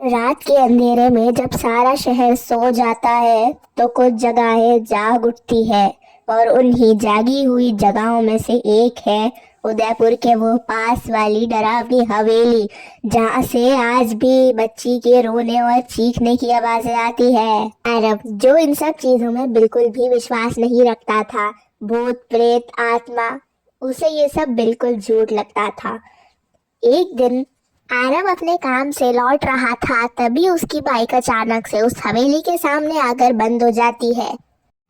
रात के अंधेरे में जब सारा शहर सो जाता है तो कुछ जगहें जाग उठती है। और उन्हीं जागी हुई जगहों में से एक है उदयपुर के वो पास वाली डरावनी हवेली, जहाँ से आज भी बच्ची के रोने और चीखने की आवाजें आती है। अरब, जो इन सब चीजों में बिल्कुल भी विश्वास नहीं रखता था, भूत प्रेत आत्मा, उसे ये सब बिल्कुल झूठ लगता था। एक दिन आरव अपने काम से लौट रहा था, तभी उसकी बाइक अचानक से उस हवेली के सामने आकर बंद हो जाती है।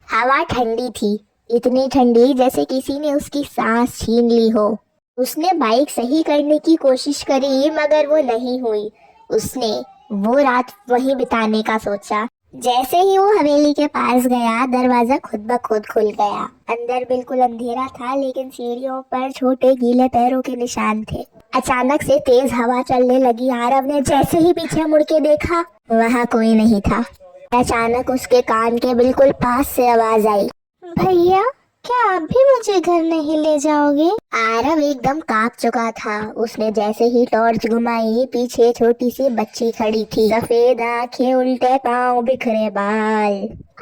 हवा ठंडी थी, इतनी ठंडी जैसे किसी ने उसकी सांस छीन ली हो। उसने बाइक सही करने की कोशिश करी मगर वो नहीं हुई। उसने वो रात वहीं बिताने का सोचा। जैसे ही वो हवेली के पास गया, दरवाजा खुद ब खुद खुल गया। अंदर बिल्कुल अंधेरा था, लेकिन सीढ़ियों पर छोटे गीले पैरों के निशान थे। अचानक से तेज हवा चलने लगी। आरव ने जैसे ही पीछे मुड़ के देखा, वहाँ कोई नहीं था। अचानक उसके कान के बिल्कुल पास से आवाज आई, भैया, क्या आप भी मुझे घर नहीं ले जाओगे? आरव एकदम कांप चुका था। उसने जैसे ही टॉर्च घुमाई, पीछे छोटी सी बच्ची खड़ी थी, सफेद आंखें, उल्टे पांव, बिखरे बाल।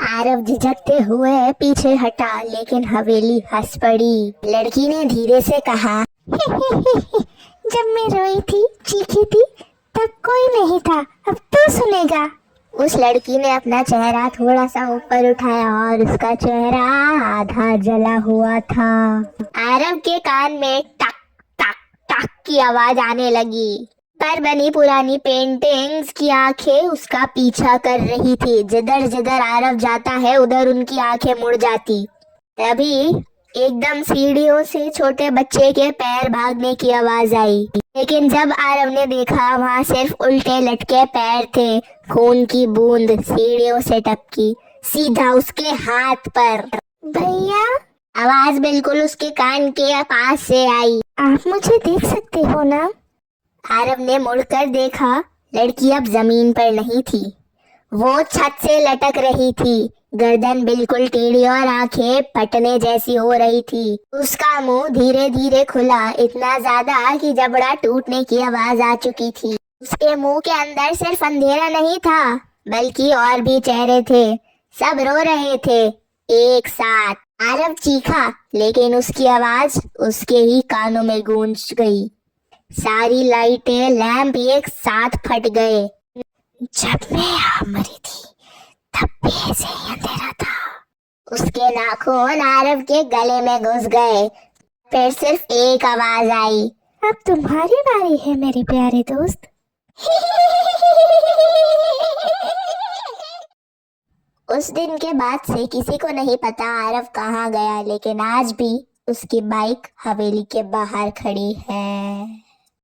आरव झिझकते हुए पीछे हटा, लेकिन हवेली हंस पड़ी। लड़की ने धीरे से कहा, जब मैं रोई थी, चीखी थी, तब कोई नहीं था, अब तू सुनेगा। उस लड़की ने अपना चेहरा थोड़ा सा ऊपर उठाया और उसका चेहरा आधा जला हुआ था। आरव के कान में टक टक टक की आवाज आने लगी। पर बनी पुरानी पेंटिंग्स की आंखें उसका पीछा कर रही थी। जिधर जिधर आरव जाता है, उधर उनकी आंखें मुड़ जाती। तभी एकदम सीढ़ियों से छोटे बच्चे के पैर भागने की आवाज आई, लेकिन जब आरव ने देखा, वहाँ सिर्फ उल्टे लटके पैर थे। खून की बूंद सीढ़ियों से टपकी सीधा उसके हाथ पर। भैया, आवाज बिल्कुल उसके कान के पास से आई। आप मुझे देख सकते हो ना? आरव ने मुड़कर देखा। लड़की अब जमीन पर नहीं थी, वो छत से लटक रही थी। गर्दन बिल्कुल टेढ़ी और आंखें फटने जैसी हो रही थी। उसका मुंह धीरे धीरे खुला, इतना ज्यादा कि जबड़ा टूटने की आवाज आ चुकी थी। उसके मुंह के अंदर सिर्फ अंधेरा नहीं था, बल्कि और भी चेहरे थे। सब रो रहे थे एक साथ। आरव चीखा, लेकिन उसकी आवाज उसके ही कानों में गूंज गई। सारी लाइटें, लैंप एक साथ फट गए। जब मैं यहाँ मरी थी, तब भी ऐसे ही अंधेरा था। उसके नाखून आरव के गले में घुस गए। फिर सिर्फ एक आवाज आई, अब तुम्हारी बारी है मेरे प्यारे दोस्त। उस दिन के बाद से किसी को नहीं पता आरव कहाँ गया, लेकिन आज भी उसकी बाइक हवेली के बाहर खड़ी है।